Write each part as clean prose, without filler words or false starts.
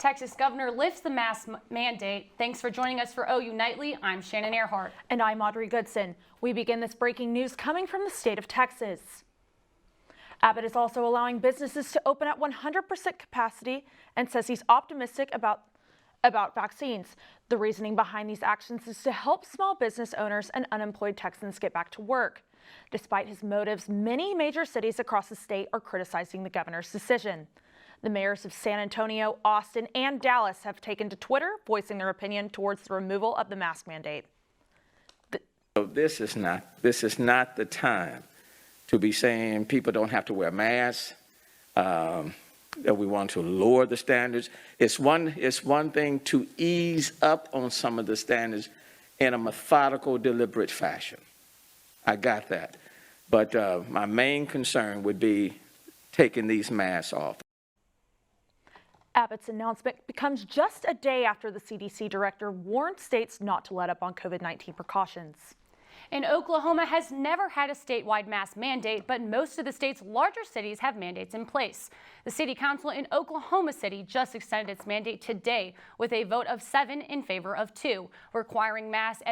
Texas governor lifts the mask mandate. Thanks for joining us for OU Nightly. I'm Shannon Erhardht. And I'm Audrey Goodson. We begin this breaking news coming from the state of Texas. Abbott is also allowing businesses to open at 100% capacity and says he's optimistic about vaccines. The reasoning behind these actions is to help small business owners and unemployed Texans get back to work. Despite his motives, many major cities across the state are criticizing the governor's decision. The mayors of San Antonio, Austin, and Dallas have taken to Twitter, voicing their opinion towards the removal of the mask mandate. This is not the time to be saying people don't have to wear masks, that we want to lower the standards. It's one thing to ease up on some of the standards in a methodical, deliberate fashion. I got that. But my main concern would be taking these masks off. Abbott's announcement comes just a day after the CDC director warned states not to let up on COVID-19 precautions. And Oklahoma has never had a statewide mask mandate, but most of the state's larger cities have mandates in place. The city council in Oklahoma City just extended its mandate today with a vote of 7 in favor of 2, requiring masks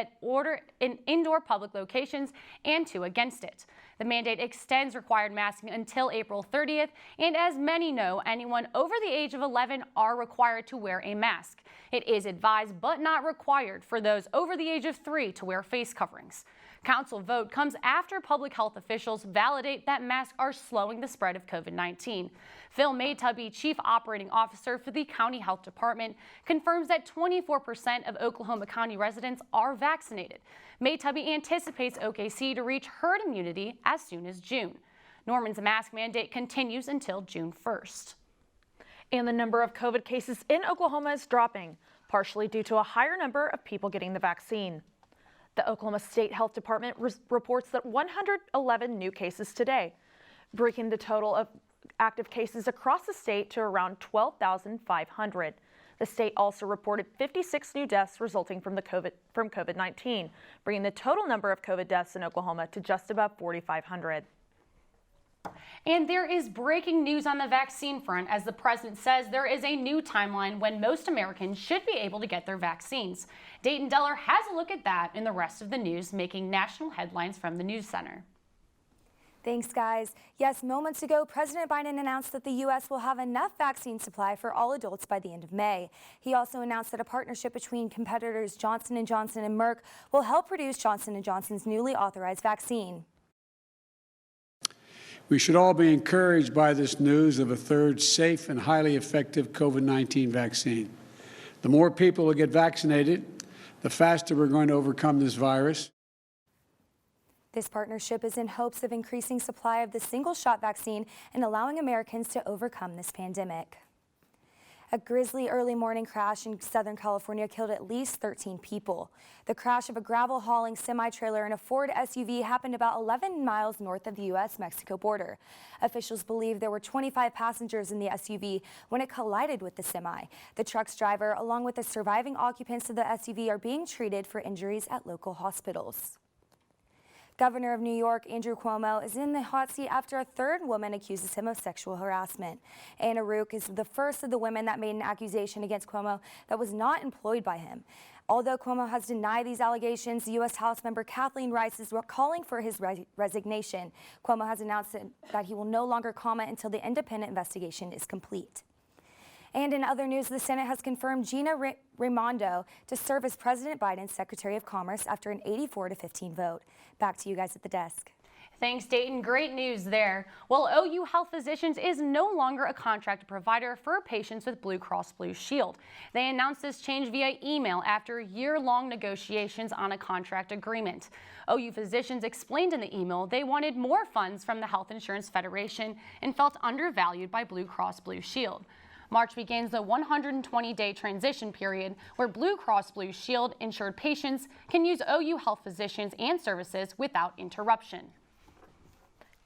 in indoor public locations and 2 against it. The mandate extends required masking until April 30th, and as many know, anyone over the age of 11 are required to wear a mask. It is advised but not required for those over the age of 3 to wear face coverings. Council vote comes after public health officials validate that masks are slowing the spread of COVID-19. Phil Maytubby, Chief Operating Officer for the County Health Department, confirms that 24% of Oklahoma County residents are vaccinated. Maytubby anticipates OKC to reach herd immunity as soon as June. Norman's mask mandate continues until June 1st. And the number of COVID cases in Oklahoma is dropping, partially due to a higher number of people getting the vaccine. The Oklahoma State Health Department reports that 111 new cases today, bringing the total of active cases across the state to around 12,500. The state also reported 56 new deaths resulting from COVID-19, bringing the total number of COVID deaths in Oklahoma to just about 4,500. And there is breaking news on the vaccine front as the president says there is a new timeline when most Americans should be able to get their vaccines. Deyton Deller has a look at that and the rest of the news, making national headlines from the News Center. Thanks, guys. Yes, moments ago, President Biden announced that the U.S. will have enough vaccine supply for all adults by the end of May. He also announced that a partnership between competitors Johnson & Johnson and Merck will help produce Johnson & Johnson's newly authorized vaccine. We should all be encouraged by this news of a third safe and highly effective COVID-19 vaccine. The more people who get vaccinated, the faster we're going to overcome this virus. This partnership is in hopes of increasing supply of the single-shot vaccine and allowing Americans to overcome this pandemic. A grisly early morning crash in Southern California killed at least 13 people. The crash of a gravel-hauling semi-trailer and a Ford SUV happened about 11 miles north of the U.S.-Mexico border. Officials believe there were 25 passengers in the SUV when it collided with the semi. The truck's driver, along with the surviving occupants of the SUV, are being treated for injuries at local hospitals. Governor of New York, Andrew Cuomo, is in the hot seat after a third woman accuses him of sexual harassment. Anna Rook is the first of the women that made an accusation against Cuomo that was not employed by him. Although Cuomo has denied these allegations, U.S. House member Kathleen Rice is calling for his resignation. Cuomo has announced that he will no longer comment until the independent investigation is complete. And in other news, the Senate has confirmed Gina Raimondo to serve as President Biden's Secretary of Commerce after an 84-15 vote. Back to you guys at the desk. Thanks, Deyton. Great news there. Well, OU Health Physicians is no longer a contracted provider for patients with Blue Cross Blue Shield. They announced this change via email after year-long negotiations on a contract agreement. OU Physicians explained in the email they wanted more funds from the Health Insurance Federation and felt undervalued by Blue Cross Blue Shield. March begins the 120-day transition period where Blue Cross Blue Shield insured patients can use OU Health Physicians and services without interruption.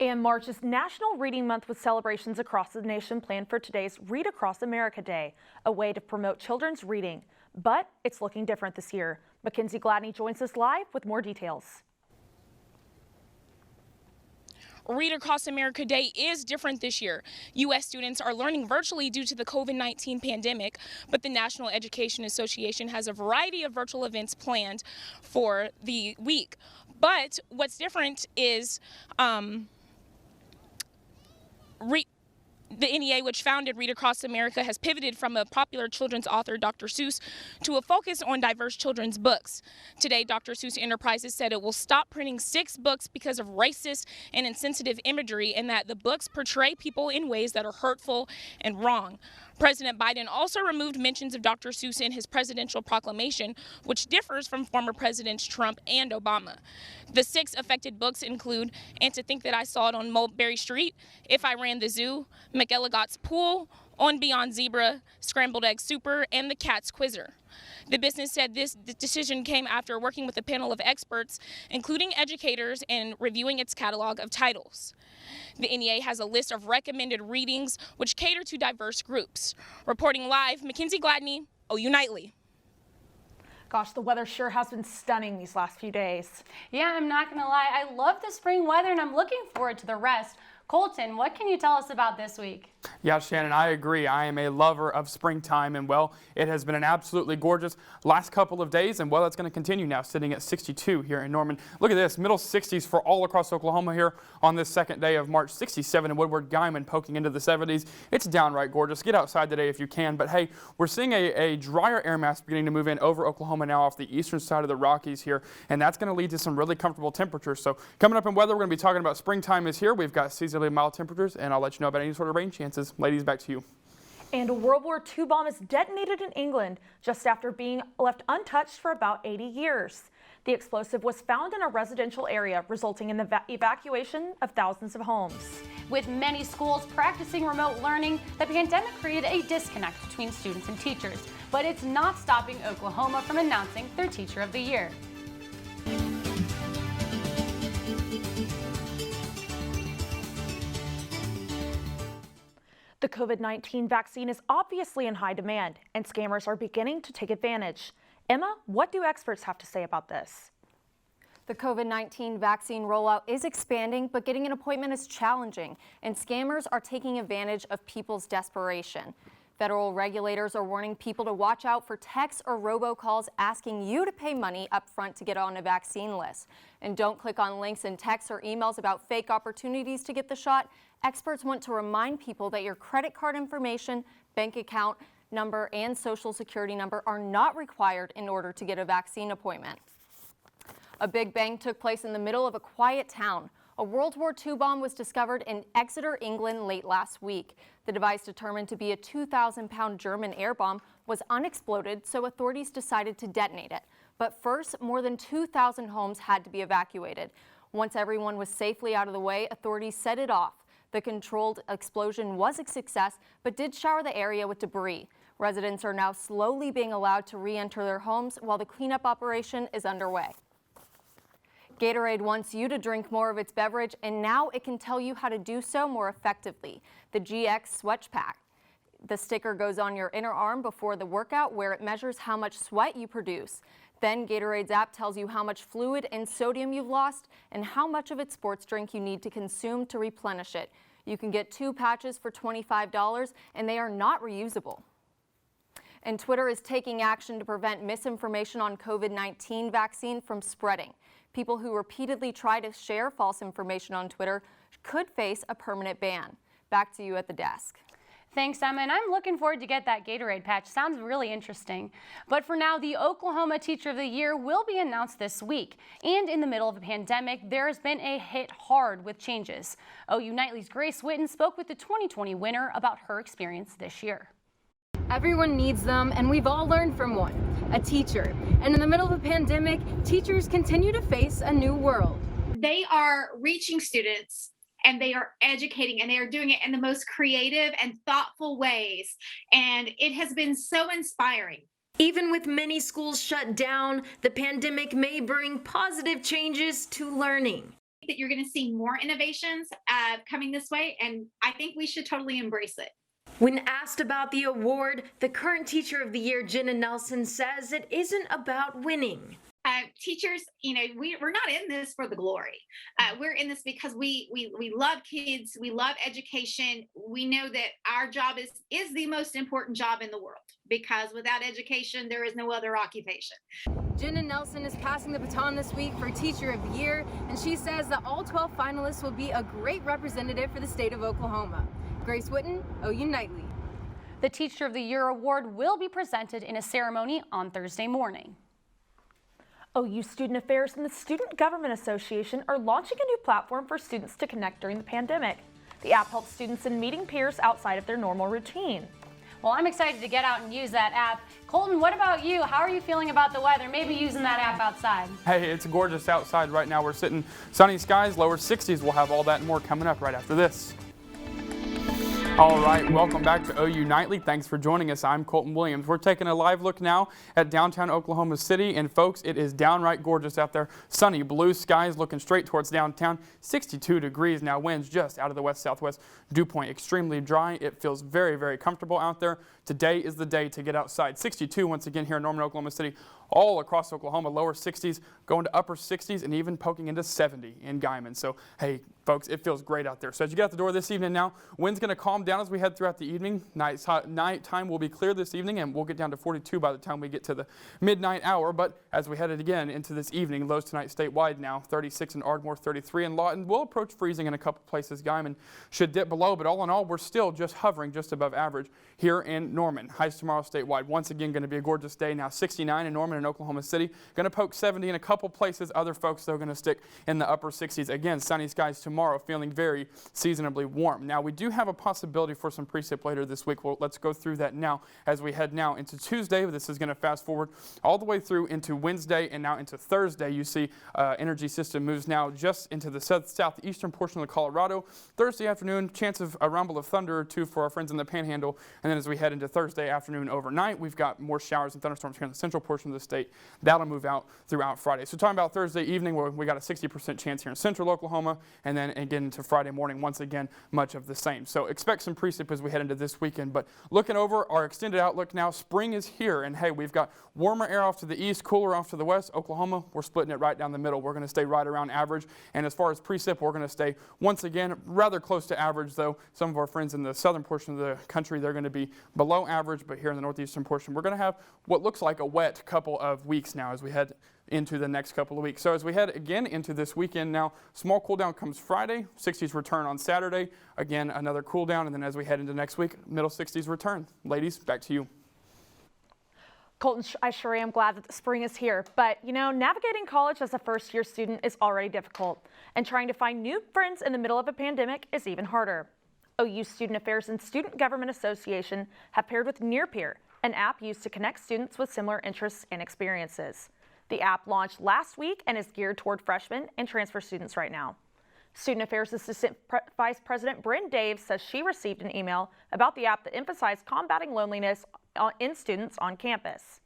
And March is National Reading Month with celebrations across the nation planned for today's Read Across America Day, a way to promote children's reading. But it's looking different this year. Mckenzie Gladney joins us live with more details. Read Across America Day is different this year. U.S. students are learning virtually due to the COVID-19 pandemic, but the National Education Association has a variety of virtual events planned for the week. But what's different is the NEA, which founded Read Across America, has pivoted from a popular children's author, Dr. Seuss, to a focus on diverse children's books. Today, Dr. Seuss Enterprises said it will stop printing 6 books because of racist and insensitive imagery, and that the books portray people in ways that are hurtful and wrong. President Biden also removed mentions of Dr. Seuss in his presidential proclamation, which differs from former Presidents Trump and Obama. The 6 affected books include And to Think That I Saw It on Mulberry Street, If I Ran the Zoo, McElligott's Pool, On Beyond Zebra, Scrambled Egg Super, and The Cat's Quizzer. The business said this decision came after working with a panel of experts, including educators, and reviewing its catalog of titles. The NEA has a list of recommended readings which cater to diverse groups. Reporting live, Mckenzie, Gladney, OU Nightly. Gosh, the weather sure has been stunning these last few days. Yeah, I'm not gonna lie, I love the spring weather and I'm looking forward to the rest. Colton, what can you tell us about this week? Yeah, Shannon, I agree. I am a lover of springtime, and well, it has been an absolutely gorgeous last couple of days, and well, it's going to continue now, sitting at 62 here in Norman. Look at this, middle 60s for all across Oklahoma here on this second day of March. 67 in Woodward, Guymon poking into the 70s. It's downright gorgeous. Get outside today if you can, but hey, we're seeing a drier air mass beginning to move in over Oklahoma now off the eastern side of the Rockies here, and that's going to lead to some really comfortable temperatures. So coming up in weather, we're going to be talking about springtime is here. We've got seasonally mild temperatures, and I'll let you know about any sort of rain chances. Ladies, back to you. And a World War II bomb is detonated in England just after being left untouched for about 80 years. The explosive was found in a residential area, resulting in the evacuation of thousands of homes. With many schools practicing remote learning, the pandemic created a disconnect between students and teachers, but it's not stopping Oklahoma from announcing their Teacher of the Year. The COVID-19 vaccine is obviously in high demand, and scammers are beginning to take advantage. Emma, what do experts have to say about this? The COVID-19 vaccine rollout is expanding, but getting an appointment is challenging, and scammers are taking advantage of people's desperation. Federal regulators are warning people to watch out for texts or robocalls asking you to pay money up front to get on a vaccine list. And don't click on links in texts or emails about fake opportunities to get the shot. Experts want to remind people that your credit card information, bank account number, and social security number are not required in order to get a vaccine appointment. A big bang took place in the middle of a quiet town. A World War II bomb was discovered in Exeter, England late last week. The device, determined to be a 2,000-pound German air bomb, was unexploded, so authorities decided to detonate it. But first, more than 2,000 homes had to be evacuated. Once everyone was safely out of the way, authorities set it off. The controlled explosion was a success, but did shower the area with debris. Residents are now slowly being allowed to re-enter their homes while the cleanup operation is underway. Gatorade wants you to drink more of its beverage, and now it can tell you how to do so more effectively. The GX Sweat Pack. The sticker goes on your inner arm before the workout, where it measures how much sweat you produce. Then Gatorade's app tells you how much fluid and sodium you've lost and how much of its sports drink you need to consume to replenish it. You can get 2 patches for $25, and they are not reusable. And Twitter is taking action to prevent misinformation on COVID-19 vaccine from spreading. People who repeatedly try to share false information on Twitter could face a permanent ban. Back to you at the desk. Thanks, Emma, and I'm looking forward to get that Gatorade patch. Sounds really interesting. But for now, the Oklahoma Teacher of the Year will be announced this week. And in the middle of a pandemic, there has been a hit hard with changes. OU Nightly's Grace Whitten spoke with the 2020 winner about her experience this year. Everyone needs them, and we've all learned from one, a teacher. And in the middle of a pandemic, teachers continue to face a new world. They are reaching students, and they are educating, and they are doing it in the most creative and thoughtful ways. And it has been so inspiring. Even with many schools shut down, the pandemic may bring positive changes to learning. That you're going to see more innovations coming this way, and I think we should totally embrace it. When asked about the award, the current Teacher of the Year, Jenna Nelson, says it isn't about winning. Teachers, we're not in this for the glory. We're in this because we love kids. We love education. We know that our job is the most important job in the world, because without education, there is no other occupation. Jenna Nelson is passing the baton this week for Teacher of the Year, and she says that all 12 finalists will be a great representative for the state of Oklahoma. Grace Whitten, OU Nightly. The Teacher of the Year award will be presented in a ceremony on Thursday morning. OU Student Affairs and the Student Government Association are launching a new platform for students to connect during the pandemic. The app helps students in meeting peers outside of their normal routine. Well, I'm excited to get out and use that app. Colton, what about you? How are you feeling about the weather? Maybe using that app outside. Hey, it's gorgeous outside right now. We're sitting sunny skies, lower 60s. We'll have all that and more coming up right after this. All right, welcome back to OU Nightly. Thanks for joining us. I'm Colton Williams. We're taking a live look now at downtown Oklahoma City, and folks, it is downright gorgeous out there. Sunny blue skies looking straight towards downtown. 62 degrees now, winds just out of the west-southwest. Dew point extremely dry. It feels very, very comfortable out there. Today is the day to get outside. 62 once again here in Norman, Oklahoma City. All across Oklahoma, lower 60s, going to upper 60s, and even poking into 70 in Guyman. So, hey, folks, it feels great out there. So as you get out the door this evening now, wind's going to calm down as we head throughout the evening. Nighttime will be clear this evening, and we'll get down to 42 by the time we get to the midnight hour. But as we headed again into this evening, lows tonight statewide now, 36 in Ardmore, 33 in Lawton. We'll approach freezing in a couple places. Guyman should dip below, but all in all, we're still just hovering just above average here in Norman. Highs tomorrow statewide. Once again, going to be a gorgeous day. Now 69 in Norman and Oklahoma City. Going to poke 70 in a couple places. Other folks, though, going to stick in the upper 60s. Again, sunny skies tomorrow, feeling very seasonably warm. Now, we do have a possibility for some precip later this week. Well, let's go through that now as we head now into Tuesday. This is going to fast forward all the way through into Wednesday and now into Thursday. You see energy system moves now just into the southeastern portion of Colorado. Thursday afternoon, chance of a rumble of thunder or two for our friends in the Panhandle. And then as we head into Thursday afternoon overnight, we've got more showers and thunderstorms here in the central portion of the state. That'll move out throughout Friday. So talking about Thursday evening, where we got a 60% chance here in central Oklahoma, and then again into Friday morning, once again, much of the same. So expect some precip as we head into this weekend. But looking over our extended outlook now, spring is here. And hey, we've got warmer air off to the east, cooler off to the west. Oklahoma, we're splitting it right down the middle. We're going to stay right around average. And as far as precip, we're going to stay once again rather close to average, though some of our friends in the southern portion of the country, they're going to be below average. But here in the northeastern portion, we're going to have what looks like a wet couple of weeks now as we head into the next couple of weeks. So as we head again into this weekend now, small cool down comes Friday, 60s return on Saturday. Again, another cool down, and then as we head into next week, middle 60s return. Ladies, back to you. Colton, I sure am glad that the spring is here, but navigating college as a first-year student is already difficult, and trying to find new friends in the middle of a pandemic is even harder. OU Student Affairs and Student Government Association have paired with NearPeer, an app used to connect students with similar interests and experiences. The app launched last week and is geared toward freshmen and transfer students right now. Student Affairs Assistant Vice President Bryn Dave says she received an email about the app that emphasized combating loneliness in students on campus.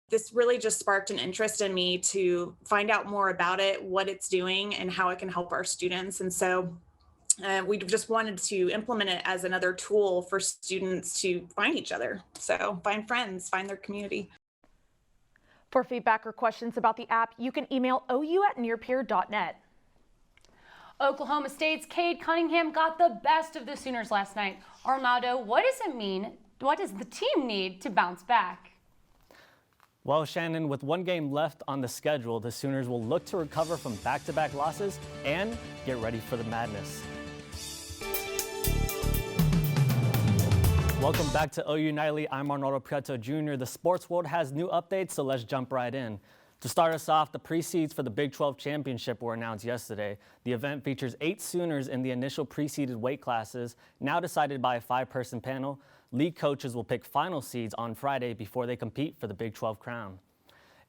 This really just sparked an interest in me to find out more about it, what it's doing, and how it can help our students. And so we just wanted to implement it as another tool for students to find each other. So find friends, find their community. For feedback or questions about the app, you can email ou@nearpeer.net. Oklahoma State's Cade Cunningham got the best of the Sooners last night. Arnoldo, what does it mean? What does the team need to bounce back? Well, Shannon, with one game left on the schedule, the Sooners will look to recover from back-to-back losses and get ready for the madness. Welcome back to OU Nightly. I'm Arnoldo Prieto Jr. The sports world has new updates, so let's jump right in. To start us off, the pre-seeds for the Big 12 Championship were announced yesterday. The event features 8 Sooners in the initial pre-seeded weight classes, now decided by a 5-person panel. League coaches will pick final seeds on Friday before they compete for the Big 12 crown.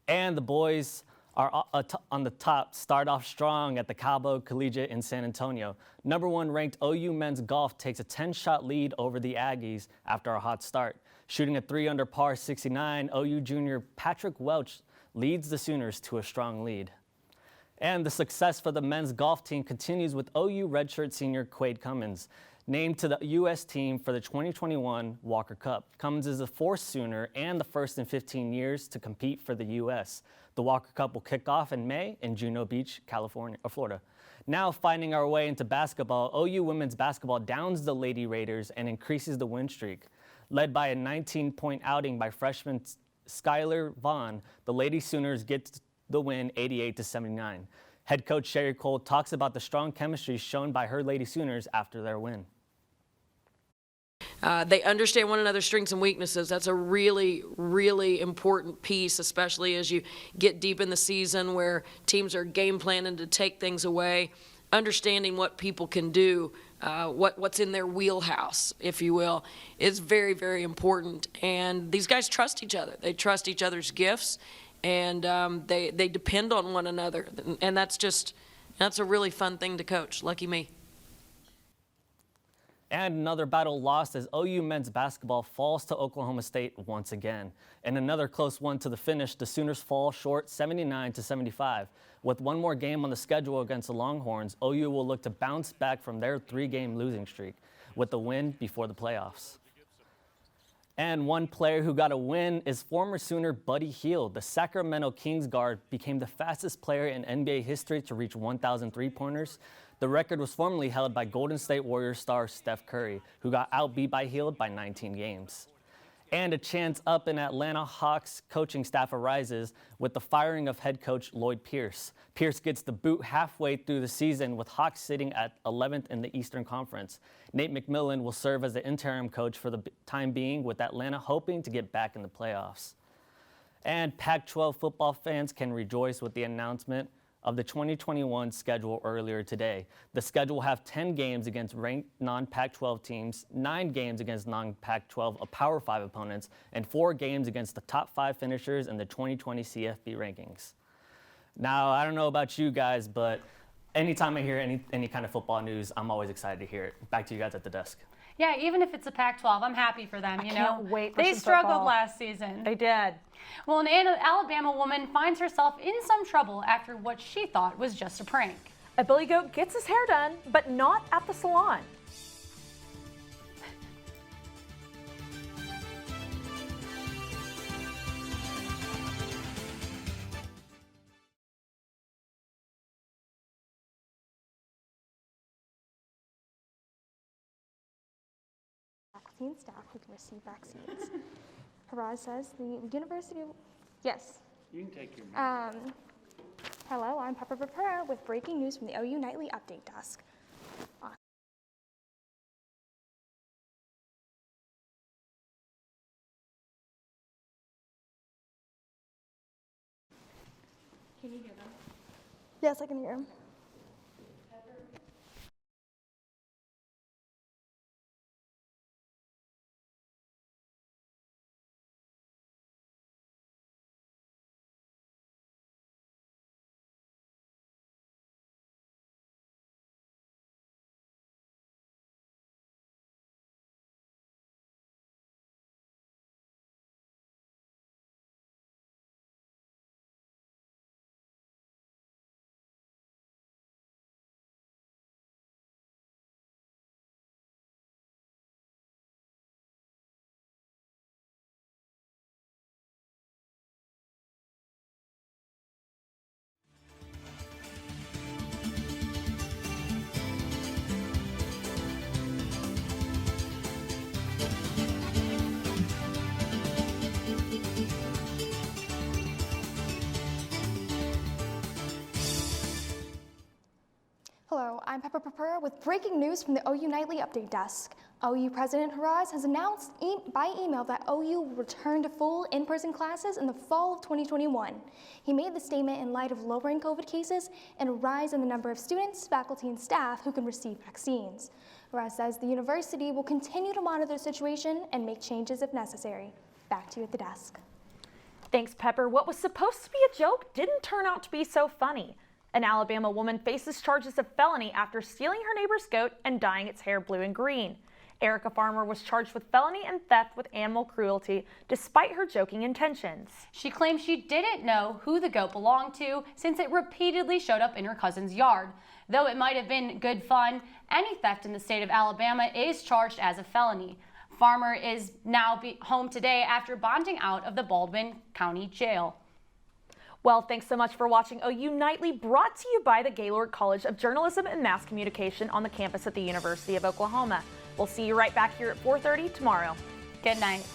And the boys are on the top, start off strong at the Cabo Collegiate in San Antonio. Number 1 ranked OU men's golf takes a 10-shot lead over the Aggies after a hot start. Shooting a 3 under par 69, OU junior Patrick Welch leads the Sooners to a strong lead. And the success for the men's golf team continues with OU redshirt senior Quade Cummins. Named to the U.S. team for the 2021 Walker Cup, Cummins is the fourth Sooner and the first in 15 years to compete for the U.S. The Walker Cup will kick off in May in Juno Beach, Florida. Now finding our way into basketball, OU women's basketball downs the Lady Raiders and increases the win streak. Led by a 19-point outing by freshman Skylar Vaughn, the Lady Sooners get the win 88-79. Head coach Sherry Cole talks about the strong chemistry shown by her Lady Sooners after their win. They understand one another's strengths and weaknesses. That's a really, really important piece, especially as you get deep in the season where teams are game planning to take things away. Understanding what people can do, what's in their wheelhouse, if you will, is very, very important. And these guys trust each other. They trust each other's gifts, and they depend on one another. And that's a really fun thing to coach. Lucky me. And another battle lost as OU men's basketball falls to Oklahoma State once again. And another close one to the finish, the Sooners fall short 79-75. With one more game on the schedule against the Longhorns, OU will look to bounce back from their 3-game losing streak with the win before the playoffs. And one player who got a win is former Sooner Buddy Hield. The Sacramento Kings guard became the fastest player in NBA history to reach 1,000 three-pointers. The record was formerly held by Golden State Warriors star Steph Curry, who got outbeat by Hield by 19 games. And a chance up in Atlanta Hawks coaching staff arises with the firing of head coach Lloyd Pierce. Pierce gets the boot halfway through the season with Hawks sitting at 11th in the Eastern Conference. Nate McMillan will serve as the interim coach for the time being, with Atlanta hoping to get back in the playoffs. And Pac-12 football fans can rejoice with the announcement of the 2021 schedule earlier today. The schedule will have 10 games against ranked non-Pac-12 teams, 9 games against non-Pac-12 Power 5 opponents, and 4 games against the top 5 finishers in the 2020 CFB rankings. Now, I don't know about you guys, but anytime I hear any kind of football news, I'm always excited to hear it. Back to you guys at the desk. Yeah, even if it's a Pac-12, I'm happy for them, you know. Can't wait for They some struggled football. last season. They did. Well, an Alabama woman finds herself in some trouble after what she thought was just a prank. A Billy Goat gets his hair done, but not at the salon. Faculty and staff who can receive vaccines. Erhardht says the university. Yes. You can take your Hello, I'm Purpura with breaking news from the OU Nightly Update Desk. Can you hear them? Yes, I can hear him. Hello, I'm Purpura with breaking news from the OU Nightly Update Desk. OU President Erhardht has announced by email that OU will return to full in-person classes in the fall of 2021. He made the statement in light of lowering COVID cases and a rise in the number of students, faculty, and staff who can receive vaccines. Erhardht says the university will continue to monitor the situation and make changes if necessary. Back to you at the desk. Thanks, Pepper. What was supposed to be a joke didn't turn out to be so funny. An Alabama woman faces charges of felony after stealing her neighbor's goat and dyeing its hair blue and green. Erica Farmer was charged with felony and theft with animal cruelty, despite her joking intentions. She claims she didn't know who the goat belonged to since it repeatedly showed up in her cousin's yard. Though it might have been good fun, any theft in the state of Alabama is charged as a felony. Farmer is now home today after bonding out of the Baldwin County Jail. Well, thanks so much for watching OU Nightly, brought to you by the Gaylord College of Journalism and Mass Communication on the campus at the University of Oklahoma. We'll see you right back here at 4:30 tomorrow. Good night.